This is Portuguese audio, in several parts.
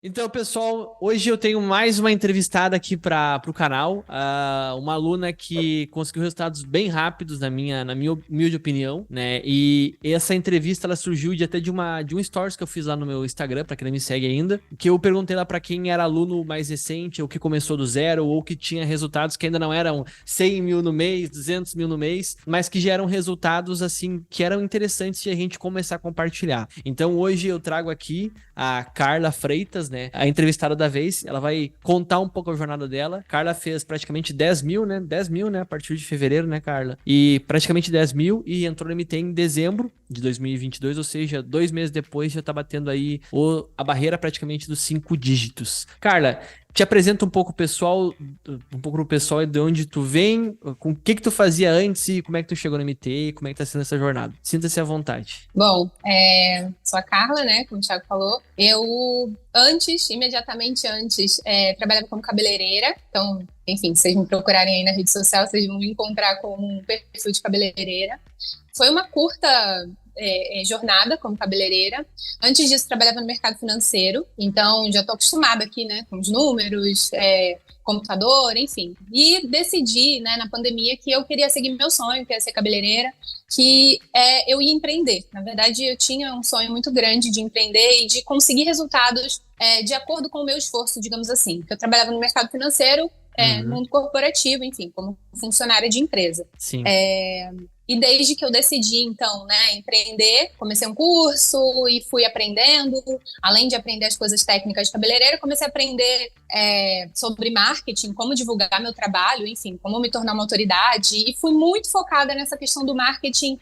Então, pessoal, hoje eu tenho mais uma entrevistada aqui para o canal, uma aluna que conseguiu resultados bem rápidos na minha humilde opinião, né? E essa entrevista ela surgiu de até de um stories que eu fiz lá no meu Instagram, para quem não me segue ainda, que eu perguntei lá para quem era aluno mais recente, ou que começou do zero, ou que tinha resultados que ainda não eram 100 mil no mês, 200 mil no mês, mas que já eram resultados assim que eram interessantes de a gente começar a compartilhar. Então, hoje eu trago aqui a Carla Freitas, né? A entrevistada da vez. Ela vai contar um pouco a jornada dela. Carla fez praticamente 10 mil, né? 10 mil, né? A partir de fevereiro, né, Carla? E praticamente 10 mil e entrou no MT em dezembro de 2022, ou seja, 2 meses depois já tá batendo aí a barreira praticamente dos 5 dígitos. Carla, te apresenta um pouco pro pessoal de onde tu vem, com o que tu fazia antes e como é que tu chegou no MT e como é que tá sendo essa jornada. Sinta-se à vontade. Bom, sou a Carla, né? Como o Thiago falou. Imediatamente antes, trabalhava como cabeleireira. Então, enfim, se vocês me procurarem aí na rede social, vocês vão me encontrar como um perfil de cabeleireira. Foi uma curta jornada como cabeleireira. Antes disso, trabalhava no mercado financeiro. Então, já estou acostumada aqui, né? Com os números, computador, enfim. E decidi, né, na pandemia, que eu queria seguir meu sonho, que é ser cabeleireira, eu ia empreender. Na verdade, eu tinha um sonho muito grande de empreender e de conseguir resultados de acordo com o meu esforço, digamos assim. Porque eu trabalhava no mercado financeiro, no Uhum, mundo corporativo, enfim, como funcionária de empresa. sim. E desde que eu decidi, então, né, empreender, comecei um curso e fui aprendendo. Além de aprender as coisas técnicas de cabeleireiro, comecei a aprender sobre marketing, como divulgar meu trabalho, enfim, como me tornar uma autoridade. E fui muito focada nessa questão do marketing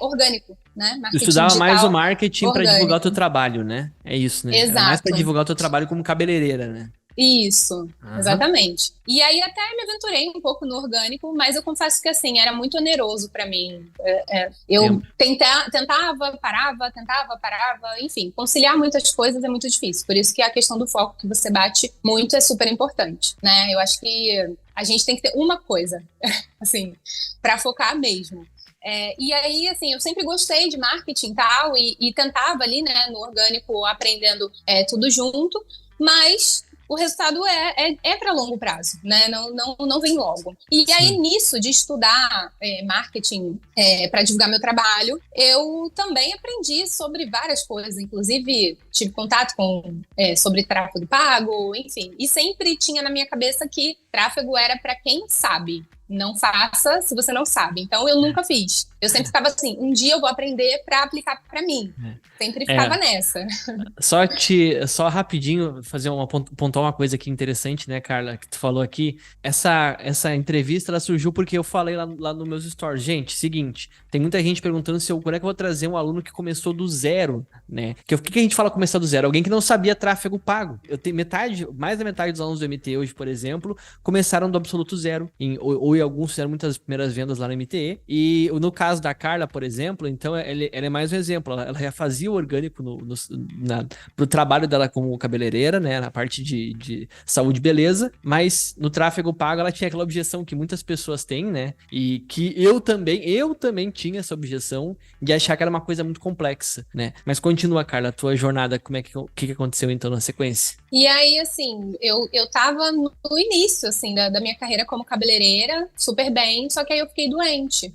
orgânico, né? Tu Marketing estudava mais o digital marketing para divulgar o teu orgânico. trabalho, né? É isso, né? Era mais para Exato. divulgar o teu trabalho como cabeleireira, né? Isso, Aham. exatamente. E aí até me aventurei um pouco no orgânico, mas eu confesso que assim, era muito oneroso para mim. Eu Tempo. tentava, parava, enfim, conciliar muitas coisas é muito difícil. Por isso que a questão do foco que você bate muito é super importante, né? Eu acho que a gente tem que ter uma coisa, assim, para focar mesmo. E aí, assim, eu sempre gostei de marketing e tentava ali, né, no orgânico, aprendendo tudo junto, mas o resultado é para longo prazo, né? Não vem logo. E aí, Sim. nisso de estudar marketing para divulgar meu trabalho, eu também aprendi sobre várias coisas, inclusive tive contato sobre tráfego pago, enfim. E sempre tinha na minha cabeça que tráfego era para quem sabe. Não faça se você não sabe. Então, eu nunca fiz. Eu sempre ficava assim, um dia eu vou aprender para aplicar para mim. Sempre É. ficava É. nessa. Só rapidinho fazer pontuar uma coisa aqui interessante, né, Carla, que tu falou aqui. Essa entrevista ela surgiu porque eu falei lá nos meus stories. Gente, seguinte, tem muita gente perguntando se quando é que eu vou trazer um aluno que começou do zero, né? Que o que que a gente fala começar do zero? Alguém que não sabia tráfego pago. Eu tenho mais da metade dos alunos do MT hoje, por exemplo, começaram do absoluto zero, ou em alguns fizeram muitas primeiras vendas lá no MTE. E no caso da Carla, por exemplo, então ela é mais um exemplo. Ela já fazia o orgânico pro trabalho dela como cabeleireira, né, na parte de saúde e beleza, mas no tráfego pago ela tinha aquela objeção que muitas pessoas têm, né, e que eu também tinha essa objeção de achar que era uma coisa muito complexa, né, mas continua, Carla, a tua jornada, o que que aconteceu então na sequência? E aí, assim, eu tava no início, assim, da minha carreira como cabeleireira, super bem, só que aí eu fiquei doente.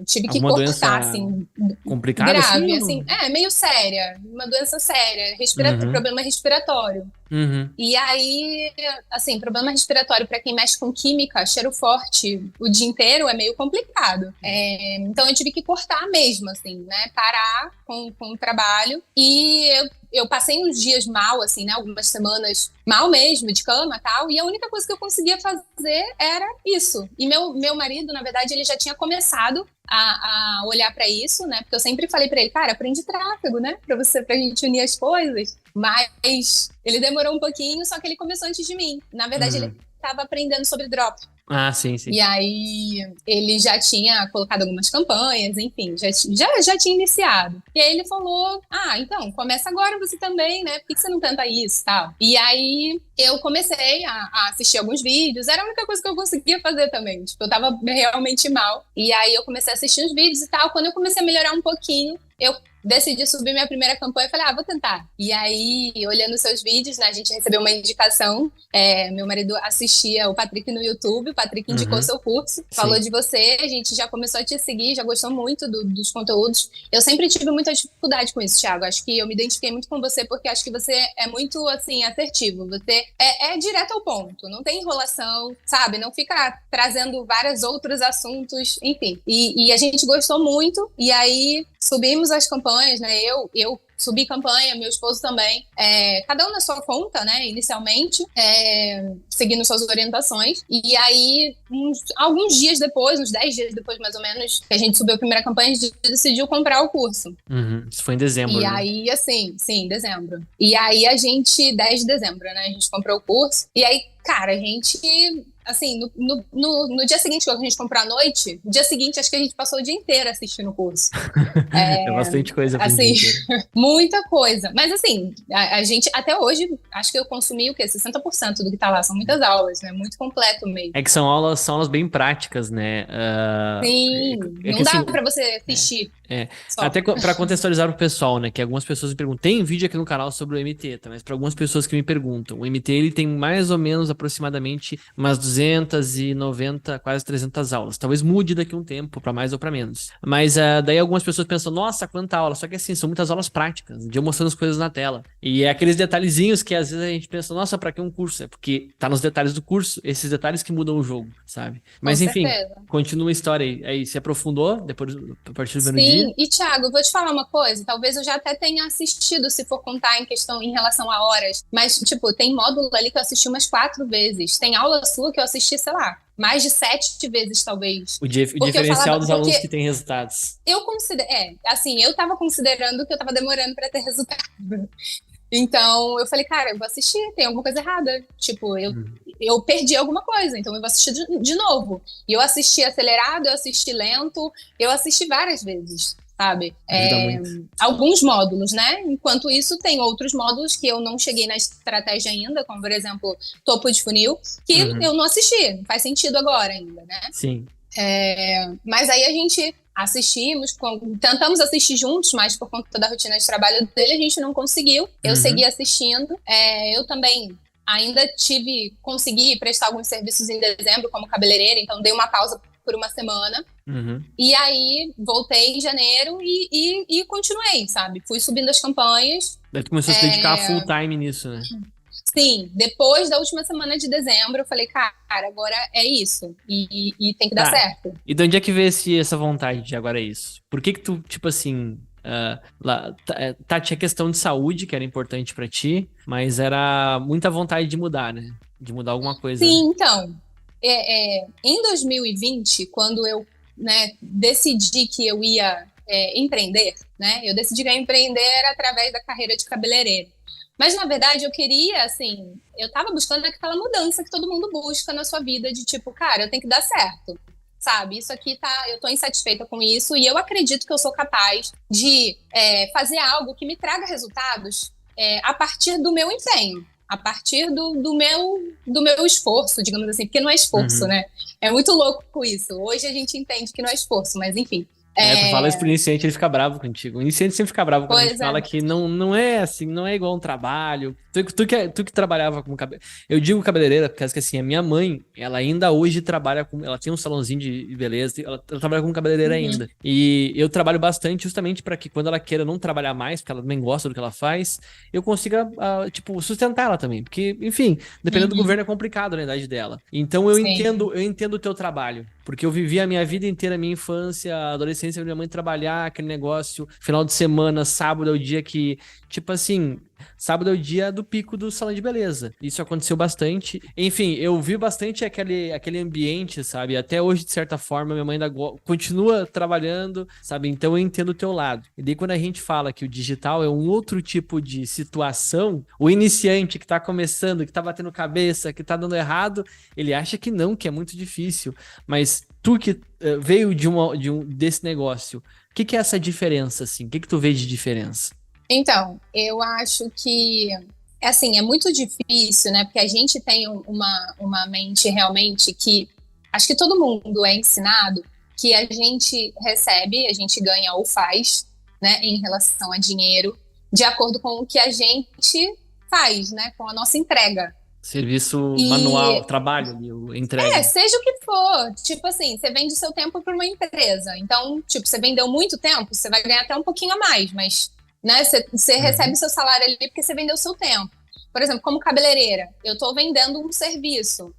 Tive que Alguma cortar, doença assim, complicada assim? grave, assim, meio séria, uma doença séria, Uhum, problema respiratório. uhum, E aí, assim, problema respiratório para quem mexe com química, cheiro forte o dia inteiro é meio complicado. Então eu tive que cortar mesmo, assim, né? Parar com o trabalho. E eu passei uns dias mal, assim, né? Algumas semanas mal mesmo, de cama e tal. E a única coisa que eu conseguia fazer era isso. E meu marido, na verdade, ele já tinha começado a olhar para isso, né? Porque eu sempre falei para ele, cara, aprende tráfego, né? Pra gente unir as coisas. Mas ele demorou um pouquinho, só que ele começou antes de mim. Na verdade, ele uhum. estava aprendendo sobre drop. Ah, sim, sim. E aí ele já tinha colocado algumas campanhas, enfim, já tinha iniciado. E aí ele falou: Ah, então, começa agora você também, né? Por que você não tenta isso tal? E aí eu comecei a assistir alguns vídeos, era a única coisa que eu conseguia fazer também. Tipo, eu tava realmente mal. E aí eu comecei a assistir os vídeos e tal. Quando eu comecei a melhorar um pouquinho, eu decidi subir minha primeira campanha e falei, vou tentar. E aí, olhando seus vídeos, né, a gente recebeu uma indicação, meu marido assistia o Patrick no YouTube, o Patrick indicou seu curso, falou de você, a gente já começou a te seguir, já gostou muito dos conteúdos. Eu sempre tive muita dificuldade com isso, Thiago, acho que eu me identifiquei muito com você, porque acho que você é muito, assim, assertivo, você é direto ao ponto, não tem enrolação, sabe, não fica trazendo vários outros assuntos, enfim. E a gente gostou muito, e aí subimos as campanhas, né? Eu subi campanha, meu esposo também, cada um na sua conta, né, inicialmente, seguindo suas orientações, e aí, alguns dias depois, uns 10 dias depois, mais ou menos, que a gente subiu a primeira campanha, a gente decidiu comprar o curso. Isso foi em dezembro, e né? Aí, assim, sim, dezembro. E aí, 10 de dezembro, né, a gente comprou o curso, e aí, cara, a gente... Assim, no dia seguinte, que a gente comprou à noite, no dia seguinte, acho que a gente passou o dia inteiro assistindo o curso. É bastante coisa pra assim, dia inteiro. Muita coisa. Mas, assim, a gente, até hoje, acho que eu consumi o quê? 60% do que tá lá. São muitas aulas, né? Muito completo mesmo. É que são aulas bem práticas, né? Sim, não dá assim, pra você assistir. Até para contextualizar pro pessoal, né, que algumas pessoas me perguntam, tem vídeo aqui no canal sobre o MT, tá? Mas para algumas pessoas que me perguntam, o MT ele tem mais ou menos aproximadamente umas 290, quase 300 aulas. Talvez mude daqui a um tempo, para mais ou para menos. Mas daí algumas pessoas pensam, nossa, quanta aula. Só que assim, são muitas aulas práticas, de eu mostrando as coisas na tela. E é aqueles detalhezinhos que às vezes a gente pensa, nossa, para que um curso? É porque tá nos detalhes do curso, esses detalhes que mudam o jogo, sabe? Mas Com enfim, certeza. continua a história aí. Aí se aprofundou depois, a partir do primeiro dia? Sim, e Thiago, eu vou te falar uma coisa, talvez eu já até tenha assistido, se for contar em relação a horas, mas, tipo, tem módulo ali que eu assisti umas 4 vezes, tem aula sua que eu assisti, sei lá, mais de 7 vezes, talvez. O diferencial dos alunos que tem resultados. Eu considero, assim, eu tava considerando que eu tava demorando pra ter resultado. Então, eu falei, cara, eu vou assistir, tem alguma coisa errada. Tipo, eu perdi alguma coisa, então eu vou assistir de novo. E eu assisti acelerado, eu assisti lento, eu assisti várias vezes, sabe? Ajuda muito. Alguns módulos, né? Enquanto isso, tem outros módulos que eu não cheguei na estratégia ainda, como, por exemplo, topo de funil, que eu não assisti, não faz sentido agora ainda, né? Sim. Mas aí a gente assistimos, tentamos assistir juntos, mas por conta da rotina de trabalho dele, a gente não conseguiu. Eu segui assistindo. Eu também ainda consegui prestar alguns serviços em dezembro como cabeleireira, então dei uma pausa por uma semana. E aí voltei em janeiro e continuei, sabe? Fui subindo as campanhas. Daí tu começou a se dedicar full time nisso, né? Sim, depois da última semana de dezembro, eu falei, cara, agora é isso. E tem que dar certo. E de onde é que veio essa vontade de agora é isso? Por que tu, tipo assim... tinha questão de saúde, que era importante pra ti, mas era muita vontade de mudar, né? De mudar alguma coisa. Sim, então... em 2020, quando eu, né, decidi que eu ia empreender, né? Eu decidi que eu ia empreender através da carreira de cabeleireira. Mas, na verdade, eu queria, assim, eu tava buscando aquela mudança que todo mundo busca na sua vida, de tipo, cara, eu tenho que dar certo, sabe? Isso aqui eu tô insatisfeita com isso e eu acredito que eu sou capaz de fazer algo que me traga resultados a partir do meu empenho, a partir do meu esforço, digamos assim, porque não é esforço, né? É muito louco isso. Hoje a gente entende que não é esforço, mas enfim. Tu fala isso pro iniciante, ele fica bravo contigo. O iniciante sempre fica bravo quando a gente fala que não é assim, não é igual um trabalho. Tu que trabalhava como cabeleireira. Eu digo cabeleireira porque assim, a minha mãe, ela ainda hoje trabalha com. Ela tem um salãozinho de beleza, ela trabalha como cabeleireira ainda. E eu trabalho bastante justamente para que quando ela queira não trabalhar mais, porque ela também gosta do que ela faz, eu consiga, tipo, sustentar ela também. Porque, enfim, dependendo do governo é complicado na idade dela. Então eu entendo o teu trabalho. Porque eu vivi a minha vida inteira, a minha infância, a adolescência, minha mãe trabalhar, aquele negócio, final de semana, sábado é o dia que, tipo assim, sábado é o dia do pico do salão de beleza. Isso aconteceu bastante. Enfim, eu vi bastante aquele ambiente, sabe? Até hoje, de certa forma, minha mãe ainda continua trabalhando, sabe? Então eu entendo o teu lado. E daí quando a gente fala que o digital é um outro tipo de situação, o iniciante que tá começando, que tá batendo cabeça, que tá dando errado, ele acha que não, que é muito difícil. Mas tu que veio desse negócio, o que é essa diferença, assim? O que tu vê de diferença? Então, eu acho que, assim, é muito difícil, né? Porque a gente tem uma mente realmente que, acho que todo mundo é ensinado que a gente recebe, a gente ganha ou faz, né, em relação a dinheiro, de acordo com o que a gente faz, né, com a nossa entrega. Serviço E manual, trabalho ali, entrega. seja o que for, tipo assim, você vende o seu tempo para uma empresa. Então, tipo, você vendeu muito tempo, você vai ganhar até um pouquinho a mais, mas, né, você recebe o seu salário ali porque você vendeu o seu tempo. Por exemplo, como cabeleireira, eu estou vendendo um serviço.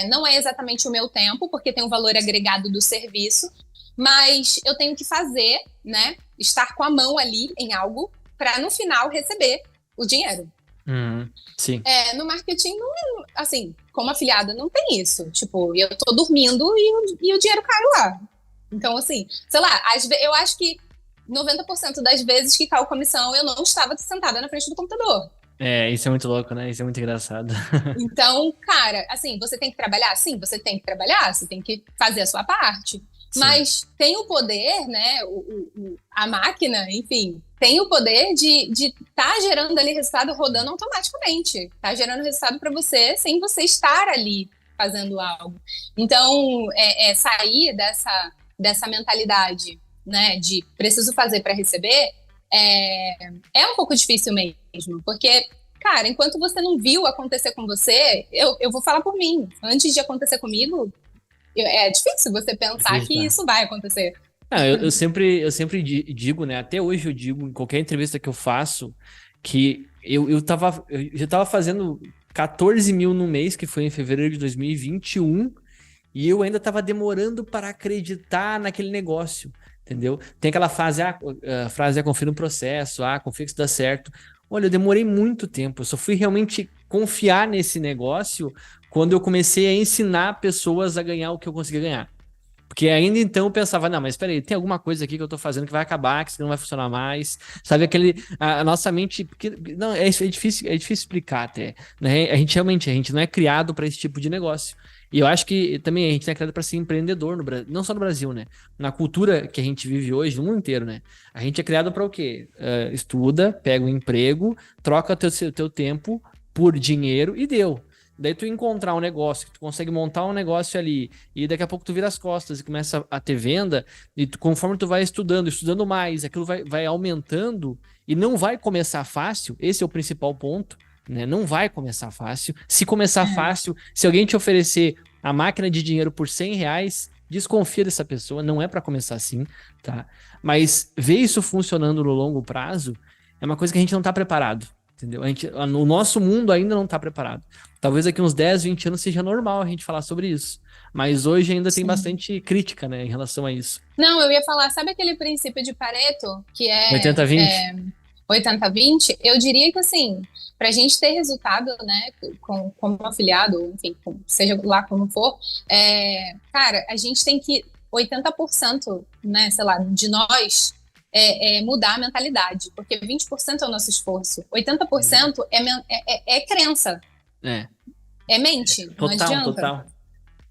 Não é exatamente o meu tempo, porque tem o valor agregado do serviço, mas eu tenho que fazer, né, estar com a mão ali em algo para no final receber o dinheiro. Sim. No marketing, não, assim, como afiliada, não tem isso. Tipo, eu tô dormindo e o dinheiro cai lá. Então, assim, sei lá, eu acho que 90% das vezes que caiu comissão, eu não estava sentada na frente do computador. Isso é muito louco, né? Isso é muito engraçado. Então, cara, assim, você tem que trabalhar? Sim, você tem que trabalhar, você tem que fazer a sua parte. Sim. Mas tem o poder, né? A máquina, enfim, tem o poder de estar gerando ali resultado rodando automaticamente. Tá gerando resultado para você sem você estar ali fazendo algo. Então, sair dessa mentalidade, né? De preciso fazer para receber, é um pouco difícil mesmo, porque cara, enquanto você não viu acontecer com você, eu vou falar por mim. Antes de acontecer comigo, é difícil você pensar que isso vai acontecer. Eu sempre digo, né? Até hoje eu digo, em qualquer entrevista que eu faço, que eu já tava fazendo 14 mil no mês, que foi em fevereiro de 2021, e eu ainda tava demorando para acreditar naquele negócio, entendeu? Tem aquela frase, a frase confia no processo, confia que isso dá certo. Olha, eu demorei muito tempo, eu só fui realmente confiar nesse negócio quando eu comecei a ensinar pessoas a ganhar o que eu conseguia ganhar. Porque ainda então eu pensava, não, mas espera aí, tem alguma coisa aqui que eu tô fazendo que vai acabar, que isso não vai funcionar mais. Sabe, a nossa mente, porque não, é difícil explicar até, né? A gente não é criado para esse tipo de negócio. E eu acho que também a gente não é criado para ser empreendedor no Brasil, não só no Brasil, né? Na cultura que a gente vive hoje, no mundo inteiro, né? A gente é criado para o quê? Estuda, pega um emprego, troca teu tempo por dinheiro e deu. Daí tu encontrar um negócio, que tu consegue montar um negócio ali, e daqui a pouco tu vira as costas e começa a ter venda, e conforme tu vai estudando mais, aquilo vai aumentando, e não vai começar fácil, esse é o principal ponto, né? Não vai começar fácil. Se começar fácil, se alguém te oferecer a máquina de dinheiro por R$ 100, desconfia dessa pessoa, não é para começar assim, tá? Mas ver isso funcionando no longo prazo é uma coisa que a gente não tá preparado. Entendeu? O nosso mundo ainda não está preparado. Talvez daqui uns 10, 20 anos seja normal a gente falar sobre isso. Mas hoje ainda tem bastante crítica, né, em relação a isso. Não, eu ia falar, sabe aquele princípio de Pareto, que é 80-20? 80-20? Eu diria que, assim, para a gente ter resultado, né, como afiliado, enfim, seja lá como for, cara, a gente tem que 80%, né, sei lá, de nós mudar a mentalidade, porque 20% é o nosso esforço, 80% é crença. É mente, não adianta. Total.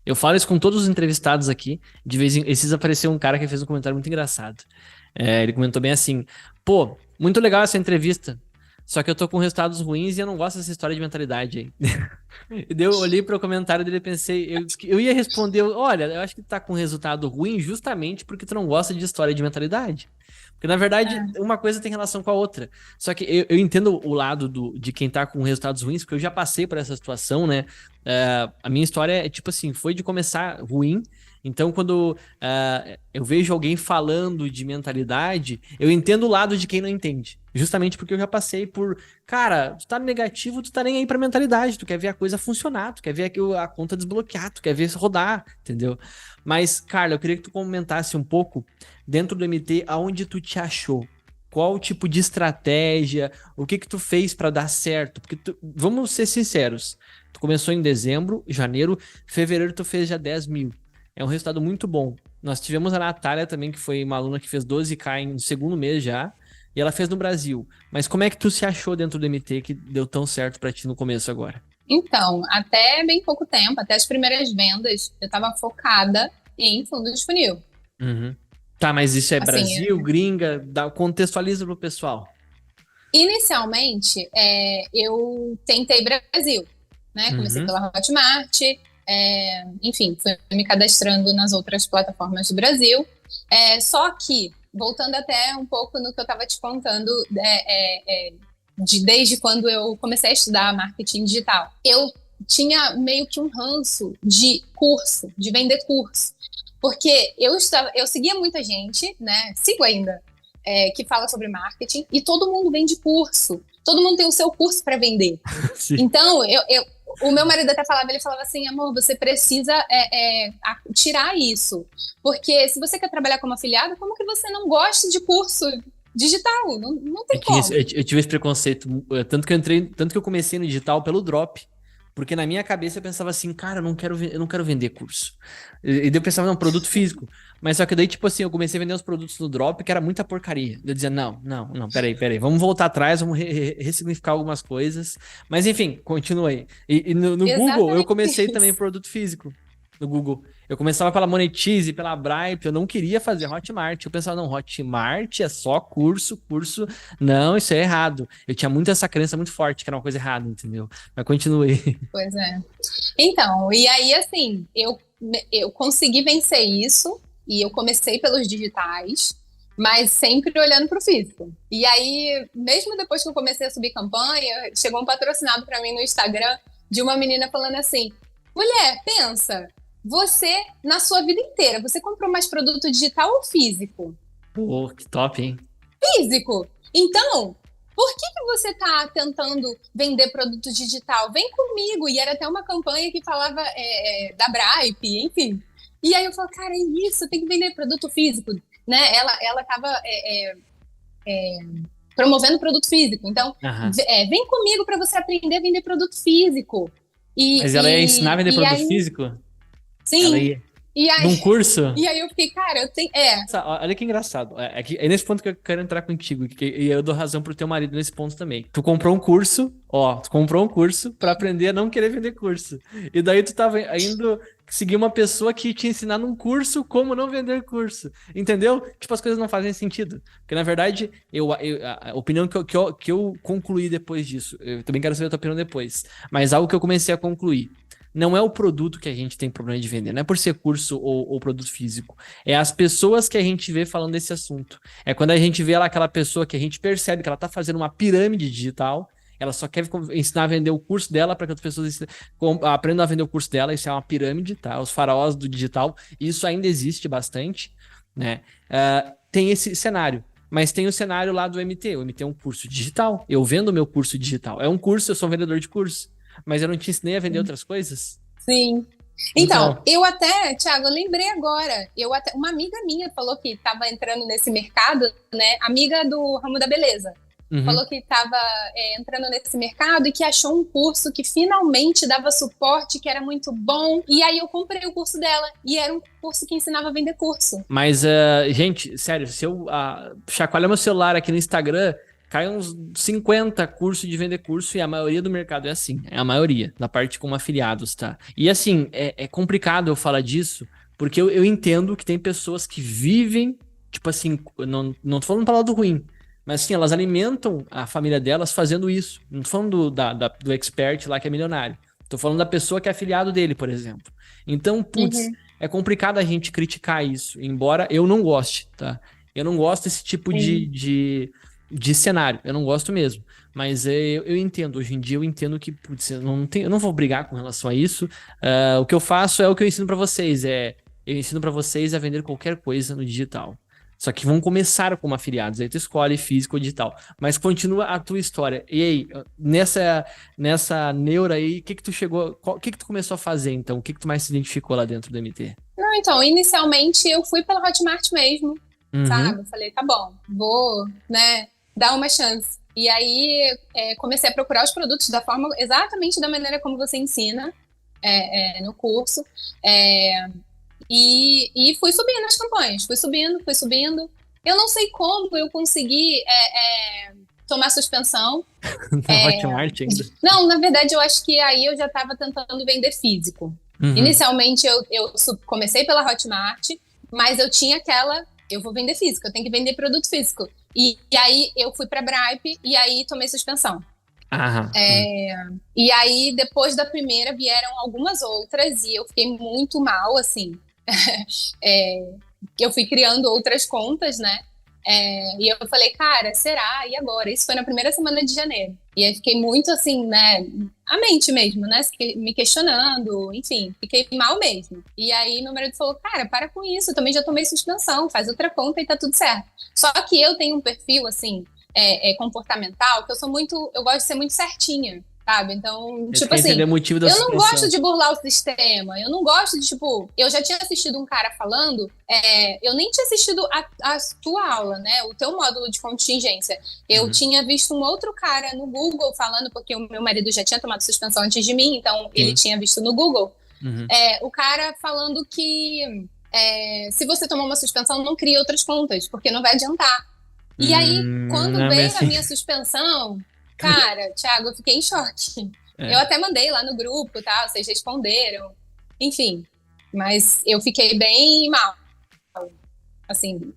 Eu falo isso com todos os entrevistados aqui. De vez em quando, esses apareceu um cara que fez um comentário muito engraçado. Ele comentou bem assim: pô, muito legal essa entrevista. Só que eu tô com resultados ruins e eu não gosto dessa história de mentalidade aí. E daí eu olhei para o comentário dele e pensei, eu ia responder, olha, eu acho que tu tá com resultado ruim justamente porque tu não gosta de história de mentalidade. Porque, na verdade, uma coisa tem relação com a outra. Só que eu entendo o lado de quem tá com resultados ruins, porque eu já passei por essa situação, né? A minha história é, tipo assim, foi de começar ruim. Então, quando eu vejo alguém falando de mentalidade, eu entendo o lado de quem não entende. Justamente porque eu já passei por... Cara, tu tá negativo, tu tá nem aí pra mentalidade. Tu quer ver a coisa funcionar, tu quer ver a conta desbloquear, tu quer ver rodar, entendeu? Mas, Carla, eu queria que tu comentasse um pouco dentro do MT, aonde tu te achou? Qual tipo de estratégia? O que que tu fez para dar certo? Porque vamos ser sinceros, tu começou em dezembro, janeiro, fevereiro tu fez já 10 mil. É um resultado muito bom. Nós tivemos a Natália também, que foi uma aluna que fez 12K no segundo mês já, e ela fez no Brasil. Mas como é que tu se achou dentro do MT que deu tão certo para ti no começo agora? Então, até bem pouco tempo, até as primeiras vendas, eu estava focada em fundo de funil. Tá, mas isso é Assim, Brasil, gringa? Contextualiza pro pessoal. Inicialmente, eu tentei Brasil, né? Comecei pela Hotmart, enfim, fui me cadastrando nas outras plataformas do Brasil. Só que voltando até um pouco no que eu estava te contando, desde quando eu comecei a estudar marketing digital. Eu tinha meio que um ranço de curso, de vender curso. Porque eu seguia muita gente, né? Sigo ainda, que fala sobre marketing, e todo mundo vende curso. Todo mundo tem o seu curso para vender. Sim. Então, o meu marido até falava, ele falava assim, amor, você precisa tirar isso. Porque se você quer trabalhar como afiliado, como que você não gosta de curso digital? Não tem como. Eu tive esse preconceito, tanto que eu comecei no digital pelo drop. Porque na minha cabeça eu pensava assim, cara, eu não quero vender curso. E daí eu pensava, não, produto físico. Mas só que daí, tipo assim, eu comecei a vender os produtos no drop, que era muita porcaria. Eu dizia, não, peraí, vamos voltar atrás, vamos ressignificar algumas coisas. Mas enfim, continuei. E no Google, eu comecei também produto físico. No Google. Eu começava pela Monetize, pela Bripe, eu não queria fazer Hotmart. Eu pensava, não, Hotmart é só curso. Não, isso é errado. Eu tinha muito essa crença muito forte, que era uma coisa errada, entendeu? Mas continuei. Pois é. Então, e aí, assim, eu consegui vencer isso, e eu comecei pelos digitais, mas sempre olhando para o físico. E aí, mesmo depois que eu comecei a subir campanha, chegou um patrocinado para mim no Instagram de uma menina falando assim, mulher, pensa, você, na sua vida inteira, você comprou mais produto digital ou físico? Pô, que top, hein? Físico. Então, por que você está tentando vender produto digital? Vem comigo. E era até uma campanha que falava da Bripe, enfim. E aí eu falo, cara, é isso, tem que vender produto físico. Né? Ela estava promovendo produto físico. Então, vem comigo para você aprender a vender produto físico. Mas ela ia ensinar a vender produto aí, físico? Sim. Ela ia... E aí, num curso? E aí eu fiquei, cara, eu tenho... Olha que engraçado. É nesse ponto que eu quero entrar contigo. E eu dou razão pro teu marido nesse ponto também. Tu comprou um curso pra aprender a não querer vender curso. E daí tu tava indo seguir uma pessoa que te ensinar num curso como não vender curso. Entendeu? Tipo, as coisas não fazem sentido. Porque, na verdade, a opinião que eu concluí depois disso, eu também quero saber a tua opinião depois, mas algo que eu comecei a concluir. Não é o produto que a gente tem problema de vender, não é por ser curso ou produto físico. É as pessoas que a gente vê falando desse assunto. É quando a gente vê lá aquela pessoa que a gente percebe que ela tá fazendo uma pirâmide digital, ela só quer ensinar a vender o curso dela para que as pessoas aprendam a vender o curso dela. Isso é uma pirâmide, tá? Os faraós do digital, isso ainda existe bastante, né? Tem esse cenário. Mas tem o cenário lá do MT. O MT é um curso digital. Eu vendo o meu curso digital. É um curso, eu sou um vendedor de curso. Mas eu não te ensinei a vender outras coisas? Sim. Então, eu até, Thiago, eu lembrei agora. Uma amiga minha falou que estava entrando nesse mercado, né? Amiga do ramo da beleza. Falou que estava entrando nesse mercado e que achou um curso que finalmente dava suporte, que era muito bom. E aí eu comprei o curso dela. E era um curso que ensinava a vender curso. Mas, gente, sério, se eu chacoalhar meu celular aqui no Instagram, cai uns 50 cursos de vender curso e a maioria do mercado é assim. É a maioria, da parte como afiliados, tá? E assim, é complicado eu falar disso, porque eu entendo que tem pessoas que vivem, tipo assim, não tô falando para lado ruim, mas assim, elas alimentam a família delas fazendo isso. Não tô falando do expert lá que é milionário. Tô falando da pessoa que é afiliado dele, por exemplo. Então, putz, é complicado a gente criticar isso, embora eu não goste, tá? Eu não gosto desse tipo de cenário, eu não gosto mesmo. Mas eu entendo, hoje em dia eu entendo que, putz, eu não vou brigar com relação a isso. O que eu faço é o que eu ensino pra vocês, eu ensino pra vocês a vender qualquer coisa no digital. Só que vão começar como afiliados, aí tu escolhe físico ou digital. Mas continua a tua história. E aí, nessa neura aí, o que tu chegou, o que tu começou a fazer então? O que tu mais se identificou lá dentro do MT? Não, então, inicialmente eu fui pela Hotmart mesmo, sabe? Falei, tá bom, vou, né, dar uma chance. E aí comecei a procurar os produtos exatamente da maneira como você ensina no curso. E fui subindo as campanhas, fui subindo. Eu não sei como eu consegui tomar suspensão. Na Hotmart ainda? Não, na verdade, eu acho que aí eu já estava tentando vender físico. Inicialmente, eu comecei pela Hotmart, mas eu tinha eu vou vender físico, eu tenho que vender produto físico. E aí eu fui para Bripe e aí tomei suspensão. E aí, depois da primeira, vieram algumas outras e eu fiquei muito mal, assim. Eu fui criando outras contas, né? E eu falei, cara, será? E agora? Isso foi na primeira semana de janeiro. E aí fiquei muito assim, né? A mente mesmo, né? Me questionando, enfim, fiquei mal mesmo. E aí meu marido falou, cara, para com isso, eu também já tomei suspensão, faz outra conta e tá tudo certo. Só que eu tenho um perfil, assim, comportamental, que eu gosto de ser muito certinha. Sabe? Então, Você tipo quer entender assim, o motivo da eu não gosto suspensão. de burlar o sistema. Eu não gosto de, tipo, eu já tinha assistido um cara falando, eu nem tinha assistido a tua aula, né? O teu módulo de contingência. Eu Uhum. tinha visto um outro cara no Google falando, porque o meu marido já tinha tomado suspensão antes de mim, então ele Sim. tinha visto no Google. Uhum. O cara falando que se você tomar uma suspensão, não cria outras contas, porque não vai adiantar. E aí, quando Não é bem veio a assim. minha suspensão, cara, Thiago, eu fiquei em choque. Eu É. até mandei lá no grupo, tá? Vocês responderam. Enfim, mas eu fiquei bem mal, assim,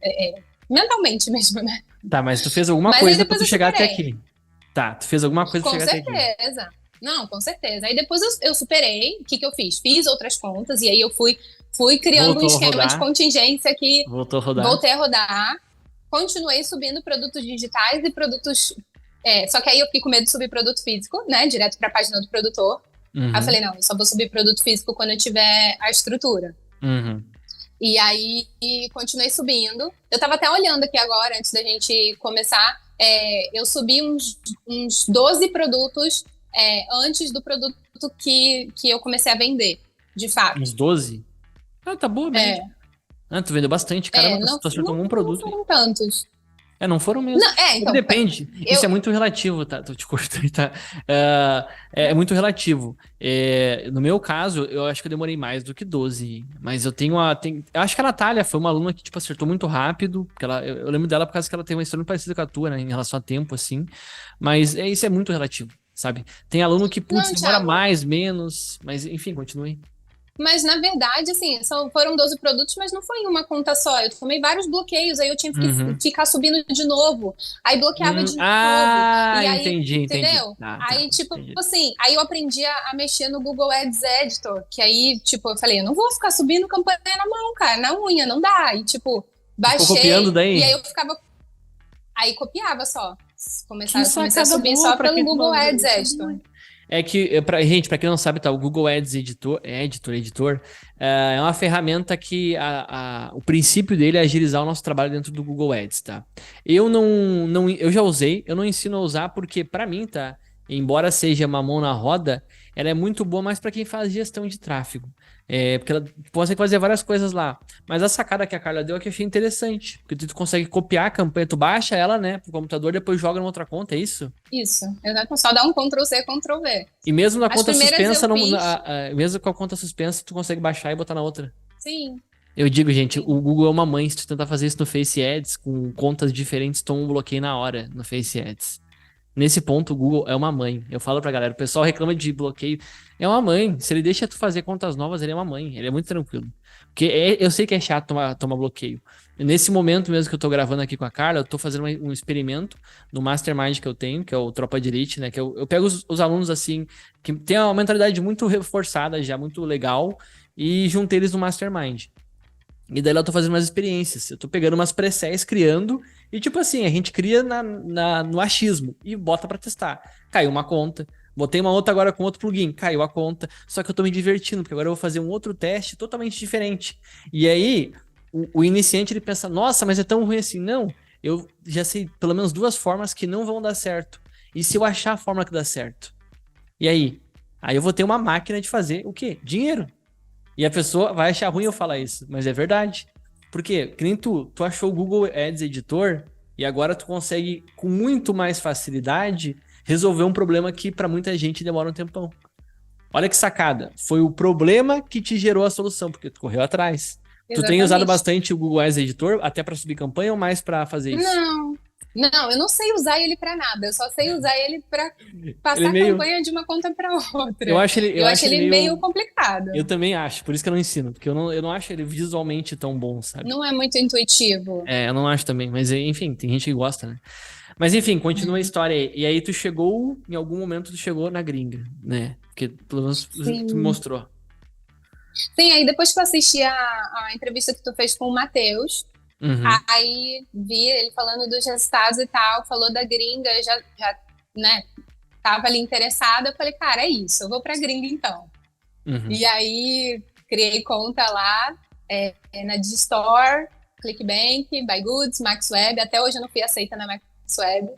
mentalmente mesmo, né? Tá, mas tu fez alguma Mas aí coisa pra depois tu eu chegar até superei. aqui. Tá, tu fez alguma coisa pra Com chegar até aqui. certeza. Não, com certeza. Aí depois eu superei. O que, que eu fiz? Fiz outras contas e aí eu fui criando um Voltou a esquema de rodar. contingência que Voltou a rodar. voltei a rodar. Continuei subindo produtos digitais e produtos. Só que aí eu fiquei com medo de subir produto físico, né? Direto para a página do produtor. Aí eu Uhum. falei, não, eu só vou subir produto físico quando eu tiver a estrutura. Uhum. E aí continuei subindo. Eu tava até olhando aqui agora, antes da gente começar. Eu subi uns 12 produtos antes do produto que eu comecei a vender, de fato. Uns 12. Ah, tá boa a média. É, Ah, tu vendeu bastante. Caramba, não, tu acertou um não, não produto. foram tantos. Não foram mesmo. Não, Tudo então, depende. Isso eu. é muito relativo, tá? Tô te cortando, tá? É muito relativo. No meu caso, eu acho que eu demorei mais do que 12. Mas eu tenho eu acho que a Natália foi uma aluna que, tipo, acertou muito rápido. Porque eu lembro dela por causa que ela tem uma história muito parecida com a tua, né? Em relação a tempo, assim. Mas isso é muito relativo, sabe? Tem aluno que, putz, Não, demora Thiago, mais, menos. Mas, enfim, continue. mas na verdade, assim, foram 12 produtos, mas não foi em uma conta só. Eu tomei vários bloqueios, aí eu tinha que Uhum. ficar subindo de novo. Aí bloqueava de novo. E aí, Entendi. entendeu? Tá. Aí, tipo Entendi. assim, aí eu aprendi a mexer no Google Ads Editor, que aí, tipo, eu falei, eu não vou ficar subindo campanha na mão, cara, na unha, não dá. E, tipo, Tu ficou copiando baixei, e aí daí? eu ficava. Aí copiava só. Que Comecei a sacada subir boa só pra pelo quem tu Google não. Ads Isso é Editor. bom. Gente, pra quem não sabe, tá? O Google Ads Editor, é uma ferramenta que o princípio dele é agilizar o nosso trabalho dentro do Google Ads, tá? Eu já usei, eu não ensino a usar porque, pra mim, tá? Embora seja uma mão na roda, ela é muito boa mais pra quem faz gestão de tráfego. Porque ela consegue fazer várias coisas lá. Mas a sacada que a Carla deu é que eu achei interessante. Porque tu consegue copiar a campanha, tu baixa ela, né, pro computador, depois joga numa outra conta, é isso? Isso, exato. Só dá um Ctrl C, Ctrl V. E mesmo na As conta primeiras suspensa, eu fiz, mesmo com a conta suspensa, tu consegue baixar e botar na outra. sim, Eu digo, gente, sim. o Google é uma mãe. Se tu tentar fazer isso no Face Ads, com contas diferentes, toma um bloqueio na hora no Face Ads. Nesse ponto, o Google é uma mãe. Eu falo pra galera, o pessoal reclama de bloqueio. É uma mãe. Se ele deixa tu fazer contas novas, ele é uma mãe. Ele é muito tranquilo. Porque eu sei que é chato tomar bloqueio. Nesse momento mesmo que eu tô gravando aqui com a Carla, eu tô fazendo um experimento no Mastermind que eu tenho, que é o Tropa de Elite, né? Que eu pego os alunos assim, que tem uma mentalidade muito reforçada já, muito legal, e juntei eles no Mastermind. E daí lá eu tô fazendo umas experiências. Eu tô pegando umas presets, criando. E tipo assim, a gente cria no achismo e bota pra testar. Caiu uma conta. Botei uma outra agora com outro plugin. Caiu a conta. Só que eu tô me divertindo, porque agora eu vou fazer um outro teste totalmente diferente. E aí, o iniciante ele pensa, nossa, mas é tão ruim assim. Não, eu já sei pelo menos duas formas que não vão dar certo. E se eu achar a fórmula que dá certo? E aí? Aí eu vou ter uma máquina de fazer o quê? Dinheiro. E a pessoa vai achar ruim eu falar isso, mas é verdade. Por quê? Que nem tu achou o Google Ads Editor e agora tu consegue, com muito mais facilidade, resolver um problema que para muita gente demora um tempão. Olha que sacada. Foi o problema que te gerou a solução, porque tu correu atrás. Tu tem usado Exatamente. bastante o Google Ads Editor, até para subir campanha ou mais para fazer isso? Não, não, eu não sei usar ele para nada. Eu só sei usar ele para Ele é passar meio. campanha de uma conta para Eu outra. acho ele, E eu eu acho acho ele ele meio meio. complicado. Eu também acho, por isso que eu não ensino, porque eu não acho ele visualmente tão bom, sabe? Não é muito intuitivo. Eu não acho também, mas enfim, tem gente que gosta, né? Mas enfim, continua a história aí. E aí tu chegou, em algum momento tu chegou na gringa, né? Porque pelo menos tu me Sim. mostrou. Sim, aí depois que eu assisti a entrevista que tu fez com o Matheus, Uhum. Aí vi ele falando dos resultados e tal, falou da gringa, eu já, né, tava ali interessada. Eu falei, cara, é isso, eu vou pra gringa então. Uhum. E aí criei conta lá, na Digistore, ClickBank, BuyGoods, MaxWeb. Até hoje eu não fui aceita na MaxWeb.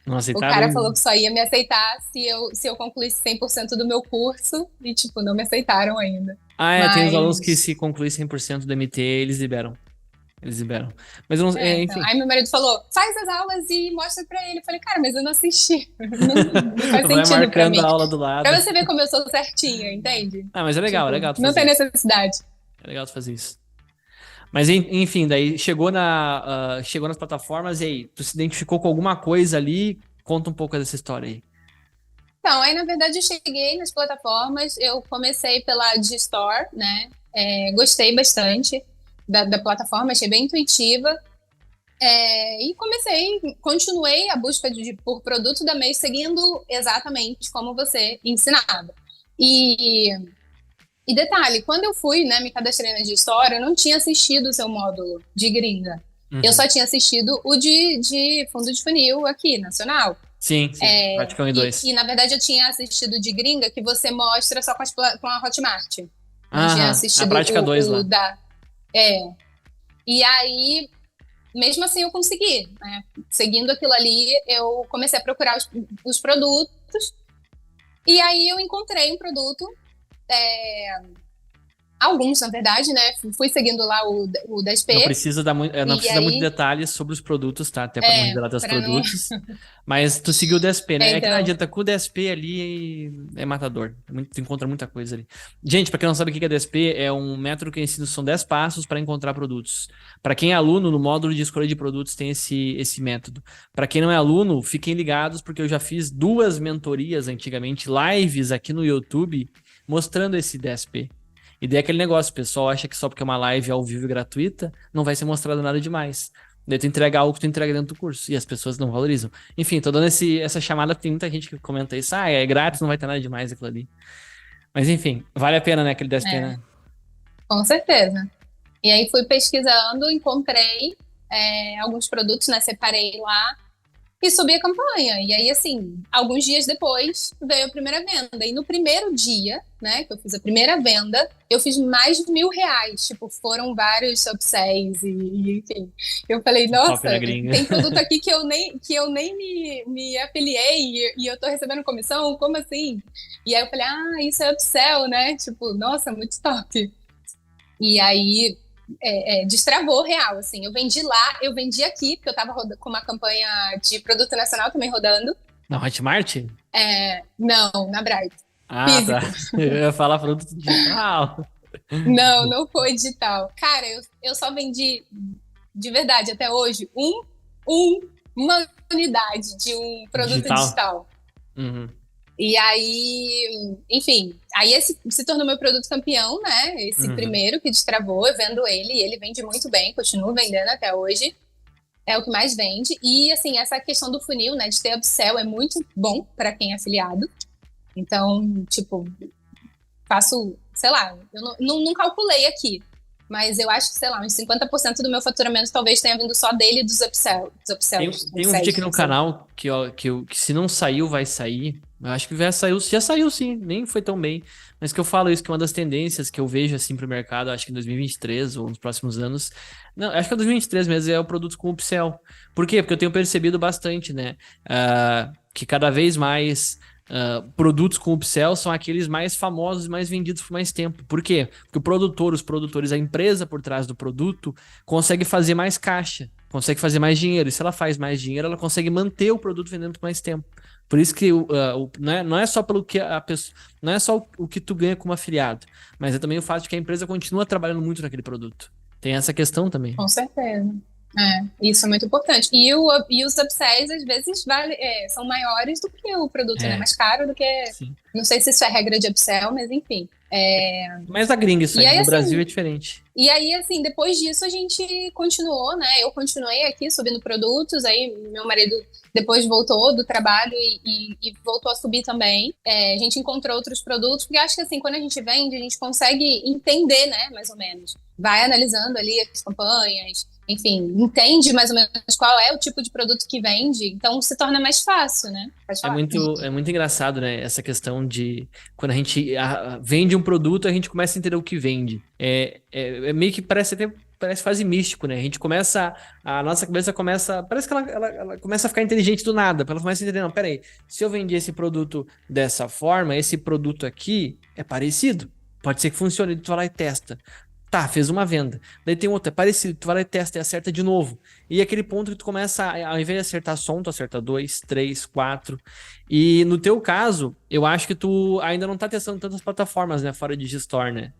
Não O aceitaram cara ainda? falou que só ia me aceitar se eu concluísse 100% do meu curso e, tipo, não me aceitaram ainda. Ah, é, tem os alunos que se Mas, concluir 100% do MT, eles liberam. Eles liberam. Mas eu não, então. enfim, Aí meu marido falou, faz as aulas e mostra pra ele. Eu falei, cara, mas eu não assisti. Não faz vai sentido pra marcando mim. a aula do lado. Pra você ver como eu sou certinha, entende? Ah, mas é Tipo, legal tu não tem fazer isso. necessidade. É legal tu fazer isso. Mas enfim, daí chegou nas plataformas e aí, tu se identificou com alguma coisa ali? Conta um pouco dessa história aí. Então, aí na verdade eu cheguei nas plataformas, eu comecei pela Digistore, né? Gostei bastante da plataforma, achei bem intuitiva. E continuei a busca por produto da mês, seguindo exatamente como você ensinava. E, e detalhe, quando eu fui, né, me cadastrei na Digistore, eu não tinha assistido o seu módulo de gringa. Eu Uhum. só tinha assistido o de fundo de funil aqui, nacional. Sim, sim. Praticam em E, dois. na verdade, eu tinha assistido de gringa que você mostra só com a Hotmart. Não tinha Aham. A assistido prática 2 o lá. da. É. E aí, mesmo assim, eu consegui, né? Seguindo aquilo ali, eu comecei a procurar os produtos. E aí, eu encontrei um produto. Alguns, na verdade, né? Fui seguindo lá o da Não SP. precisa não E precisa muito aí, detalhes sobre os produtos, tá? Até para não revelar teus para não. produtos. Mas tu seguiu o DSP, né? É que não Então, adianta, com o DSP ali é matador. Tu encontra muita coisa ali. Gente, para quem não sabe o que é DSP, é um método que eu ensino, são 10 passos para encontrar produtos. Para quem é aluno, no módulo de escolha de produtos tem esse método. Para quem não é aluno, fiquem ligados, porque eu já fiz 2 mentorias antigamente, lives aqui no YouTube, mostrando esse DSP. E daí aquele negócio, o pessoal acha que só porque é uma live ao vivo e gratuita, não vai ser mostrado nada demais. Daí tu entrega algo que tu entrega dentro do curso. E as pessoas não valorizam. Enfim, tô dando essa chamada porque tem muita gente que comenta isso. Ah, é grátis, não vai ter nada demais aquilo ali. Mas enfim, vale a pena, né? Aquele 10p, é, né? com certeza. E aí fui pesquisando, encontrei alguns produtos, né? Separei lá e subi a campanha. E aí, assim, alguns dias depois veio a primeira venda. E no primeiro dia, né, que eu fiz a primeira venda, eu fiz mais de R$ 1.000. Tipo, foram vários upsells e enfim. Eu falei, Top na nossa, gringa. tem produto aqui que eu nem me afiliei e eu tô recebendo comissão? Como assim? E aí eu falei, isso é upsell, né? Tipo, nossa, muito top. E aí destravou real, assim. Eu vendi lá, eu vendi aqui, porque eu tava com uma campanha de produto nacional também rodando. Na Hotmart? Não, na Bright. Ah, tá. Físico. Eu ia falar produto digital. Não, não foi digital. Cara, eu só vendi, de verdade, até hoje, uma unidade de um produto Digital? digital. Uhum. E aí, enfim, aí esse se tornou meu produto campeão, né? Esse Uhum. primeiro que destravou, eu vendo ele, e ele vende muito bem, continuo vendendo até hoje. É o que mais vende. E, assim, essa questão do funil, né, de ter upsell é muito bom para quem é afiliado. Então, tipo, faço, sei lá, eu não calculei aqui, mas eu acho que, sei lá, uns 50% do meu faturamento talvez tenha vindo só dele e dos upsells, Tem um vídeo aqui no não sei. canal que se não saiu, vai sair. Eu acho que já saiu sim, nem foi tão bem. Mas que eu falo isso, que é uma das tendências que eu vejo assim pro mercado, acho que em 2023 ou nos próximos anos. Não, acho que é 2023 mesmo, é o produto com upsell. Por quê? Porque eu tenho percebido bastante, né? Que cada vez mais produtos com upsell são aqueles mais famosos e mais vendidos por mais tempo. Por quê? Porque os produtores, a empresa por trás do produto, consegue fazer mais caixa, consegue fazer mais dinheiro. E se ela faz mais dinheiro, ela consegue manter o produto vendendo por mais tempo. Por isso que não é só pelo que a pessoa, não é só o que tu ganha como afiliado, mas é também o fato de que a empresa continua trabalhando muito naquele produto. Tem essa questão também. Com certeza. Isso é muito importante. E os upsells, às vezes, são maiores do que o produto, né? É, Mais caro do que. sim. Não sei se isso é regra de upsell, mas enfim. Mas da gringa isso E aí, aí, no Brasil assim, é diferente. depois disso a gente continuou, né? Eu continuei aqui subindo produtos, aí meu marido depois voltou do trabalho e voltou a subir também. A gente encontrou outros produtos, porque acho que assim, quando a gente vende, a gente consegue entender, né, mais ou menos. Vai analisando ali as campanhas, enfim, entende mais ou menos qual é o tipo de produto que vende, então se torna mais fácil, né? Pode falar. É muito engraçado, né? Essa questão de quando a gente vende um produto, a gente começa a entender o que vende. É meio que parece quase místico, né? A gente começa, a nossa cabeça começa, parece que ela começa a ficar inteligente do nada. Ela começa a entender, não, peraí, se eu vendi esse produto dessa forma, esse produto aqui é parecido. Pode ser que funcione, tu vai lá e testa. Tá, fez uma venda. Daí tem outra, é parecido, tu vai lá e testa e acerta de novo. E aquele ponto que tu começa, ao invés de acertar só um, tu acerta dois, três, quatro. E no teu caso, eu acho que tu ainda não tá testando tantas plataformas, né, fora de Digistore, né?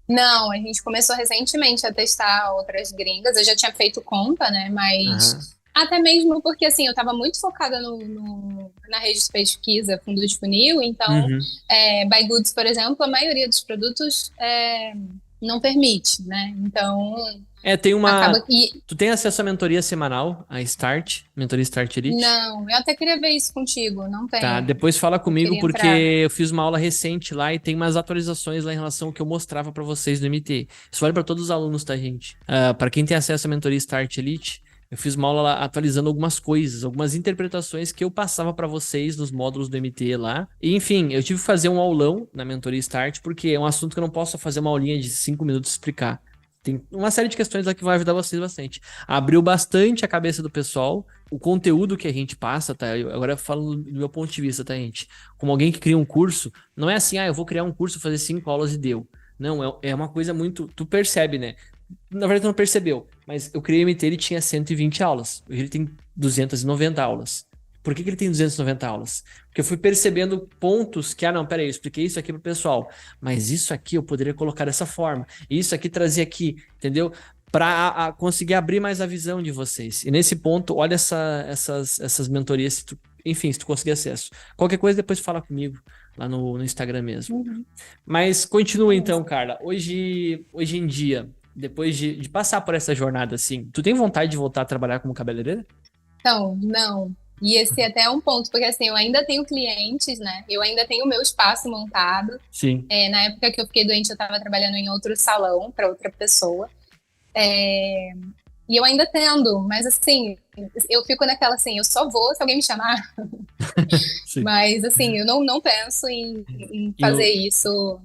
Não, a gente começou recentemente a testar outras gringas. Eu já tinha feito conta, né? Aham. Mas até mesmo porque assim, eu estava muito focada na rede de pesquisa, fundo de funil, então Uhum. Buy Goods, por exemplo, a maioria dos produtos não permite, né? Então Tem acaba uma. que. Tu tem acesso à mentoria semanal, a Start, mentoria Start Elite? Não, eu até queria ver isso contigo, não Tá, tenho. depois fala Eu comigo queria porque entrar. eu fiz uma aula recente lá e tem umas atualizações lá em relação ao que eu mostrava pra vocês do MT. Isso vale pra todos os alunos, tá, gente? Para quem tem acesso à mentoria Start Elite, eu fiz uma aula lá atualizando algumas coisas, algumas interpretações que eu passava pra vocês nos módulos do MT lá. E, enfim, eu tive que fazer um aulão na mentoria Start porque é um assunto que eu não posso fazer uma aulinha de 5 minutos explicar. Tem uma série de questões lá que vai ajudar vocês bastante. Abriu bastante a cabeça do pessoal. O conteúdo que a gente passa, tá? Agora eu falo do meu ponto de vista, tá, gente? Como alguém que cria um curso, não é assim, eu vou criar um curso, fazer 5 aulas e deu. Não, é uma coisa muito. Tu percebe, né? Na verdade, tu não percebeu, mas eu criei o MT, ele tinha 120 aulas. Hoje ele tem 290 aulas. Por que ele tem 290 aulas? Porque eu fui percebendo pontos que, não, peraí, eu expliquei isso aqui pro pessoal, mas isso aqui eu poderia colocar dessa forma, isso aqui trazia aqui, entendeu? Para conseguir abrir mais a visão de vocês. E nesse ponto, olha essas mentorias, enfim, se tu conseguir acesso. Qualquer coisa, depois fala comigo lá no Instagram mesmo. Uhum. Mas continua então, Carla. Hoje em dia, depois de passar por essa jornada assim, tu tem vontade de voltar a trabalhar como cabeleireira? Então, não. E esse até é um ponto, porque assim, eu ainda tenho clientes, né? Eu ainda tenho o meu espaço montado. Sim. Na época que eu fiquei doente, eu estava trabalhando em outro salão para outra pessoa. É, E eu ainda tendo, mas assim, eu fico naquela assim, eu só vou se alguém me chamar. Sim. Mas assim, eu não penso em E fazer o, isso.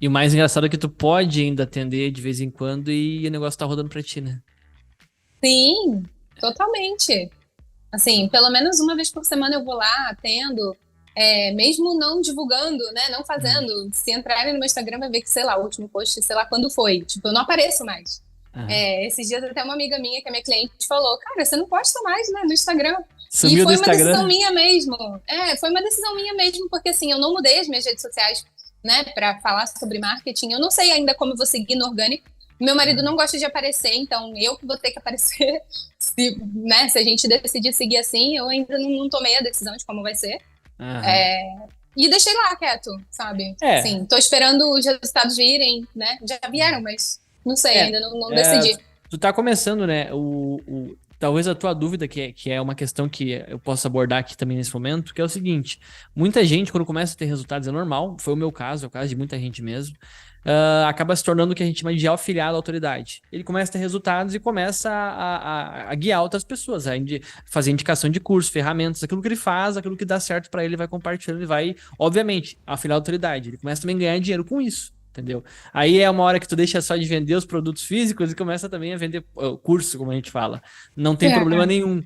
e o mais engraçado é que tu pode ainda atender de vez em quando e o negócio tá rodando pra ti, né? Sim, totalmente. Assim, pelo menos uma vez por semana eu vou lá, atendo, mesmo não divulgando, né, não Uhum. fazendo. Se entrarem no meu Instagram, vai ver que, sei lá, o último post, sei lá quando foi. Tipo, eu não apareço mais. Aham. Esses dias até uma amiga minha, que é minha cliente, falou, cara, você não posta mais, né, no Instagram. E Sumiu do foi uma decisão Instagram? minha mesmo. Foi uma decisão minha mesmo, porque assim, eu não mudei as minhas redes sociais, né, para falar sobre marketing. Eu não sei ainda como eu vou seguir no orgânico. Meu marido Uhum. não gosta de aparecer, então eu que vou ter que aparecer. Se a gente decidir seguir assim, eu ainda não tomei a decisão de como vai ser. Aham. É, e deixei lá quieto, sabe? É, Sim, tô esperando os resultados virem, né? Já vieram, mas não sei, é, ainda não é, decidi. tu tá começando, né? Talvez a tua dúvida, que é uma questão que eu posso abordar aqui também nesse momento, que é o seguinte: muita gente, quando começa a ter resultados, é normal, foi o meu caso, é o caso de muita gente mesmo, acaba se tornando o que a gente chama de afiliado à autoridade. Ele começa a ter resultados e começa a guiar outras pessoas, fazer indicação de curso, ferramentas, aquilo que ele faz, aquilo que dá certo pra ele, ele vai compartilhando, ele vai, obviamente, afiliar a autoridade. Ele começa também a ganhar dinheiro com isso. Entendeu? Aí é uma hora que tu deixa só de vender os produtos físicos e começa também a vender curso, como a gente fala. Não tem problema É, nenhum.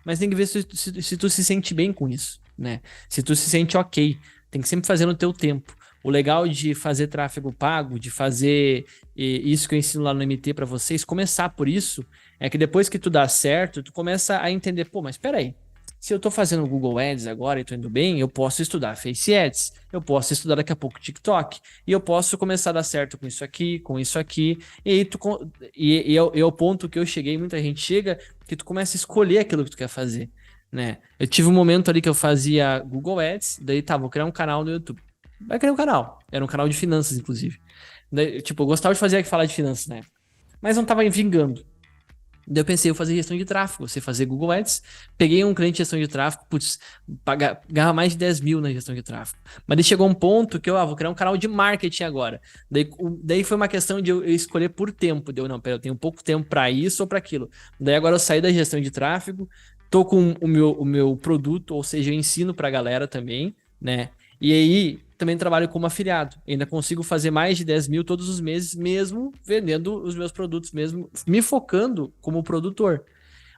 Mas tem que ver se tu se sente bem com isso, né? Se tu se sente ok. Tem que sempre fazer no teu tempo. O legal de fazer tráfego pago, de fazer isso que eu ensino lá no MT para vocês, começar por isso, é que depois que tu dá certo, tu começa a entender, pô, mas peraí. Se eu tô fazendo o Google Ads agora e tô indo bem, eu posso estudar Face Ads, eu posso estudar daqui a pouco TikTok, e eu posso começar a dar certo com isso aqui, e aí é o ponto que eu cheguei, muita gente chega, que tu começa a escolher aquilo que tu quer fazer, né? Eu tive um momento ali que eu fazia Google Ads, daí tá, vou criar um canal no YouTube. Vai criar um canal, era um canal de finanças, inclusive. Daí, tipo, eu gostava de fazer falar de finanças, né? Mas não tava vingando. Daí eu pensei, eu fazer gestão de tráfego, você fazer Google Ads, peguei um cliente de gestão de tráfego, putz, pagava mais de 10 mil na gestão de tráfego. Mas daí chegou um ponto que eu, vou criar um canal de marketing agora. Daí foi uma questão de eu escolher por tempo. Deu, não, pera, eu tenho pouco tempo para isso ou para aquilo. Daí agora eu saí da gestão de tráfego, tô com o meu produto, ou seja, eu ensino pra galera também, né? E aí também trabalho como afiliado. Ainda consigo fazer mais de 10 mil todos os meses, mesmo vendendo os meus produtos, mesmo me focando como produtor.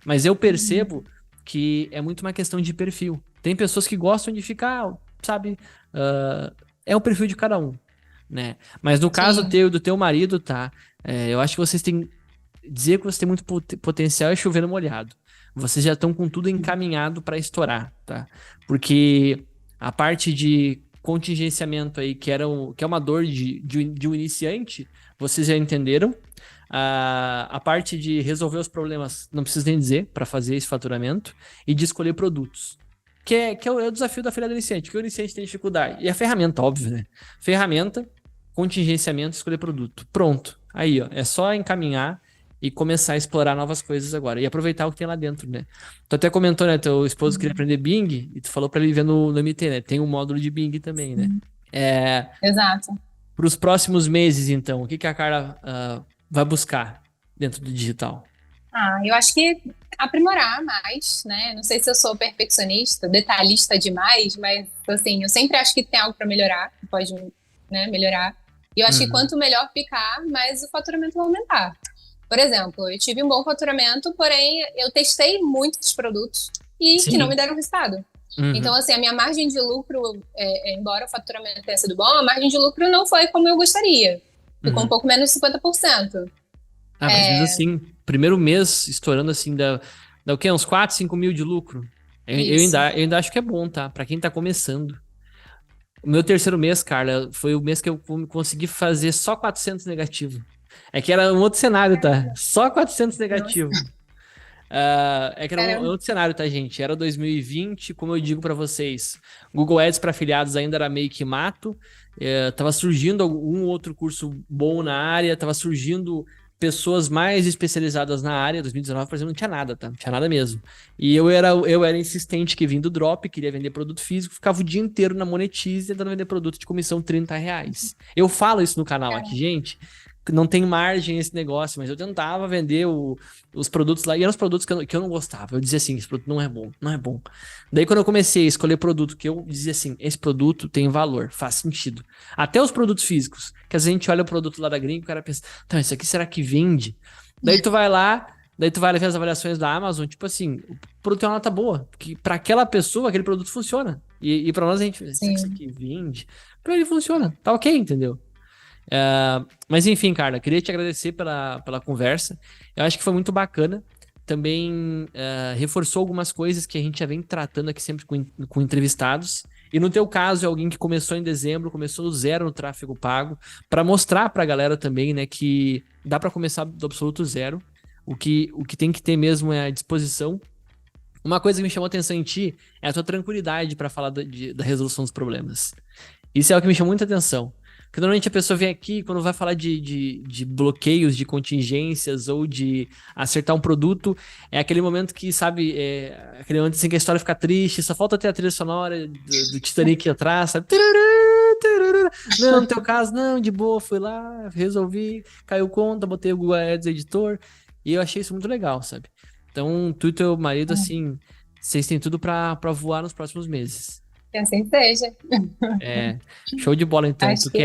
Mas eu percebo que é muito uma questão de perfil. Tem pessoas que gostam de ficar, sabe? É o perfil de cada um, né? Mas no caso Sim. teu, do teu marido, tá? Eu acho que vocês têm. Dizer que você tem muito potencial é chover no molhado. Vocês já estão com tudo encaminhado para estourar, tá? Porque a parte de contingenciamento aí, que é uma dor de um iniciante, vocês já entenderam. A parte de resolver os problemas, não preciso nem dizer, para fazer esse faturamento. E de escolher produtos. Que é o desafio da feira do iniciante, que o iniciante tem dificuldade. E a ferramenta, óbvio, né? Ferramenta, contingenciamento, escolher produto. Pronto. Aí, ó, é só encaminhar e começar a explorar novas coisas agora. E aproveitar o que tem lá dentro, né? Tu até comentou, né? Teu esposo queria aprender Bing e tu falou pra ele ver no MT, né? Tem um módulo de Bing também, né? Exato. Para os próximos meses, então, o que a Carla vai buscar dentro do digital? Eu acho que aprimorar mais, né? Não sei se eu sou perfeccionista, detalhista demais, mas assim, eu sempre acho que tem algo para melhorar, que pode, né, melhorar. E eu acho que Uhum. quanto melhor ficar, mais o faturamento vai aumentar. Por exemplo, eu tive um bom faturamento, porém eu testei muitos produtos e que não me Sim. deram resultado. Então, Uhum. assim, a minha margem de lucro, embora o faturamento tenha sido bom, a margem de lucro não foi como eu gostaria. Ficou um Uhum. pouco menos de 50%. Ah, mas mesmo assim, primeiro mês estourando assim, dá o quê? Uns 4, 5 mil de lucro. Isso. Eu ainda acho que é bom, tá? Pra quem tá começando. O meu terceiro mês, Carla, foi o mês que eu consegui fazer só 400 negativo. É que era um outro cenário, tá? Só 400 Nossa, negativo. É que era um caramba. outro cenário, tá, gente? Era 2020, como eu digo pra vocês. Google Ads para afiliados ainda era meio que mato. Tava surgindo um outro curso bom na área, tava surgindo pessoas mais especializadas na área. 2019, por exemplo, não tinha nada, tá? Não tinha nada mesmo. E eu era insistente que vim do drop, queria vender produto físico, ficava o dia inteiro na Monetize tentando vender produto de comissão R$ 30. Eu falo isso no canal aqui, Caramba. gente. Não tem margem esse negócio, mas eu tentava vender os produtos lá, e eram os produtos que eu não gostava. Eu dizia assim, esse produto não é bom, não é bom. Daí quando eu comecei a escolher produto que eu dizia assim, esse produto tem valor, faz sentido. Até os produtos físicos, que às vezes a gente olha o produto lá da gringa e o cara pensa, então, isso aqui será que vende? Daí tu vai lá ver as avaliações da Amazon, tipo assim, o produto tem uma nota boa, que para aquela pessoa aquele produto funciona. E para nós a gente, será que isso Sim. aqui vende? Para ele funciona, tá ok, entendeu? Mas enfim, Carla, queria te agradecer pela conversa. Eu acho que foi muito bacana. Também reforçou algumas coisas que a gente já vem tratando aqui sempre com entrevistados. E no teu caso, é alguém que começou em dezembro, começou do zero no tráfego pago, para mostrar para a galera também, né, que dá para começar do absoluto zero. O que tem que ter mesmo é a disposição. Uma coisa que me chamou a atenção em ti é a tua tranquilidade para falar da resolução dos problemas. Isso é o que me chamou muita atenção. Porque normalmente a pessoa vem aqui, quando vai falar de bloqueios, de contingências ou de acertar um produto, é aquele momento que, sabe, aquele momento assim que a história fica triste, só falta ter a trilha sonora do Titanic atrás, sabe? Tururú, tururú. Não, no teu caso, não, de boa, fui lá, resolvi, caiu conta, botei o Google Ads Editor, e eu achei isso muito legal, sabe? Então, tu e teu marido, assim, vocês têm tudo pra voar nos próximos meses. Que assim seja. É, show de bola então. Acho Tu que.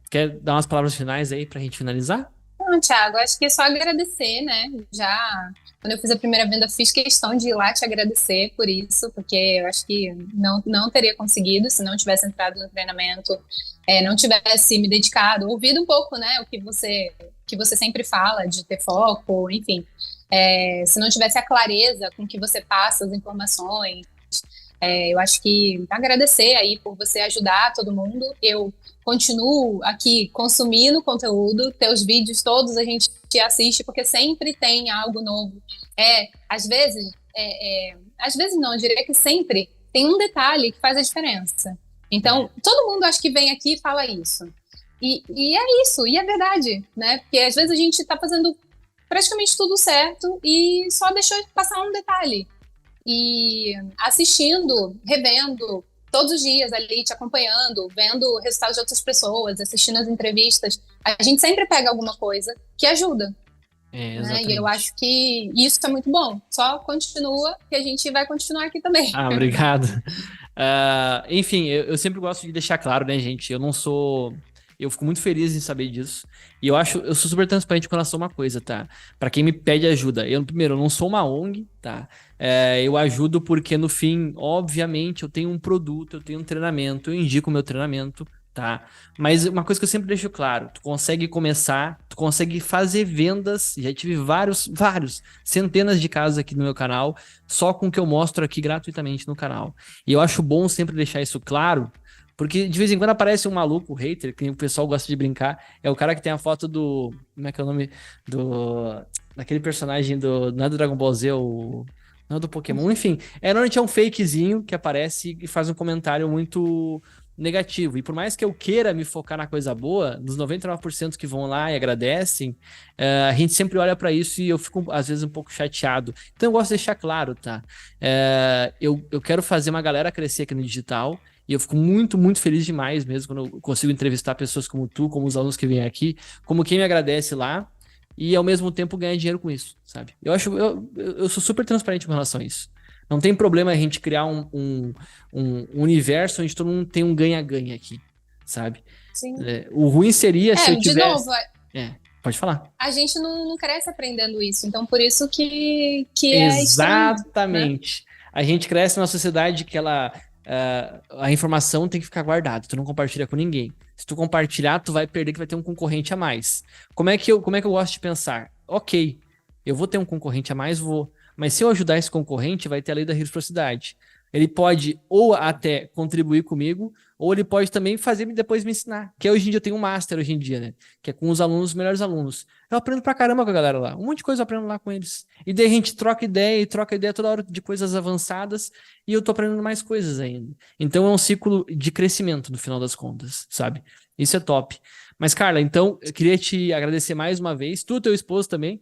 quer dar umas palavras finais aí pra gente finalizar? Não, Thiago, acho que é só agradecer, né? Já quando eu fiz a primeira venda, fiz questão de ir lá te agradecer por isso, porque eu acho que não teria conseguido se não tivesse entrado no treinamento, não tivesse me dedicado, ouvido um pouco, né? O que você sempre fala de ter foco, enfim. Se não tivesse a clareza com que você passa as informações. Eu acho que agradecer aí por você ajudar todo mundo. Eu continuo aqui consumindo conteúdo, teus vídeos todos a gente assiste porque sempre tem algo novo. Às vezes não, eu diria que sempre tem um detalhe que faz a diferença. É. Então, todo mundo acho que vem aqui e fala isso. E é isso, e é verdade, né? Porque às vezes a gente está fazendo praticamente tudo certo e só deixou passar um detalhe. E assistindo, revendo, todos os dias ali, te acompanhando, vendo resultados de outras pessoas, assistindo as entrevistas, a gente sempre pega alguma coisa que ajuda, né? E eu Exatamente. acho que isso é muito bom. Só continua, que a gente vai continuar aqui também. Ah, obrigado. Enfim, eu sempre gosto de deixar claro, né, gente? Eu não sou. Eu fico muito feliz em saber disso. E eu sou super transparente com relação a uma coisa, tá? Pra quem me pede ajuda. Primeiro, eu não sou uma ONG, tá? Eu ajudo porque, no fim, obviamente, eu tenho um produto, eu tenho um treinamento, eu indico o meu treinamento, tá? Mas uma coisa que eu sempre deixo claro: tu consegue começar, tu consegue fazer vendas. Já tive vários, centenas de casos aqui no meu canal só com o que eu mostro aqui gratuitamente no canal. E eu acho bom sempre deixar isso claro, porque de vez em quando aparece um maluco, hater, que o pessoal gosta de brincar, é o cara que tem a foto do, como é que é o nome do daquele personagem do, não é do Dragon Ball Z, não é do Pokémon, enfim, normalmente é um fakezinho que aparece e faz um comentário muito negativo. E por mais que eu queira me focar na coisa boa, nos 99% que vão lá e agradecem, a gente sempre olha pra isso e eu fico às vezes um pouco chateado. Então eu gosto de deixar claro, tá? Eu quero fazer uma galera crescer aqui no digital. E eu fico muito feliz demais mesmo quando eu consigo entrevistar pessoas como tu, como os alunos que vêm aqui, como quem me agradece lá, e ao mesmo tempo ganhar dinheiro com isso, sabe? Eu sou super transparente com relação a isso. Não tem problema a gente criar um universo onde todo mundo tem um ganha-ganha aqui, sabe? Sim. O ruim seria se eu De novo, tivesse. Pode falar. a gente não cresce aprendendo isso. Então, por isso que é estranho, né? Exatamente. A gente cresce numa sociedade que a informação tem que ficar guardada, tu não compartilha com ninguém. Se tu compartilhar, tu vai perder que vai ter um concorrente a mais. Como é que eu gosto de pensar? Ok, eu vou ter um concorrente a mais, vou. Mas se eu ajudar esse concorrente, vai ter a lei da reciprocidade. Ele pode ou até contribuir comigo, ou ele pode também fazer e depois me ensinar. Que hoje em dia eu tenho um master hoje em dia, né? Que é com os alunos, os melhores alunos. Eu aprendo pra caramba com a galera lá. Um monte de coisa eu aprendo lá com eles. E daí a gente troca ideia e troca ideia toda hora de coisas avançadas e eu tô aprendendo mais coisas ainda. Então é um ciclo de crescimento no final das contas, sabe? Isso é top. Mas, Carla, então eu queria te agradecer mais uma vez. Tu, teu esposo também,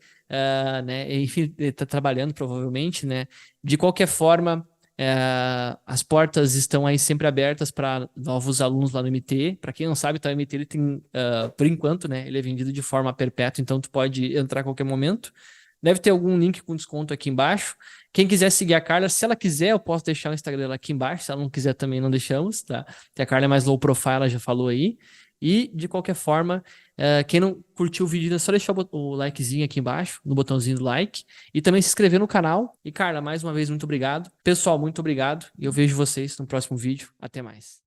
né? Enfim, ele tá trabalhando provavelmente, né? De qualquer forma, as portas estão aí sempre abertas para novos alunos lá no MT. Para quem não sabe, tá, o MT ele tem, por enquanto, né? Ele é vendido de forma perpétua, então tu pode entrar a qualquer momento. Deve ter algum link com desconto aqui embaixo. Quem quiser seguir a Carla, se ela quiser, eu posso deixar o Instagram dela aqui embaixo. Se ela não quiser, também não deixamos, tá? Porque a Carla é mais low profile, ela já falou aí. E, de qualquer forma, quem não curtiu o vídeo, é só deixar o likezinho aqui embaixo, no botãozinho do like. E também se inscrever no canal. E, Carla, mais uma vez, muito obrigado. Pessoal, muito obrigado. E eu vejo vocês no próximo vídeo. Até mais.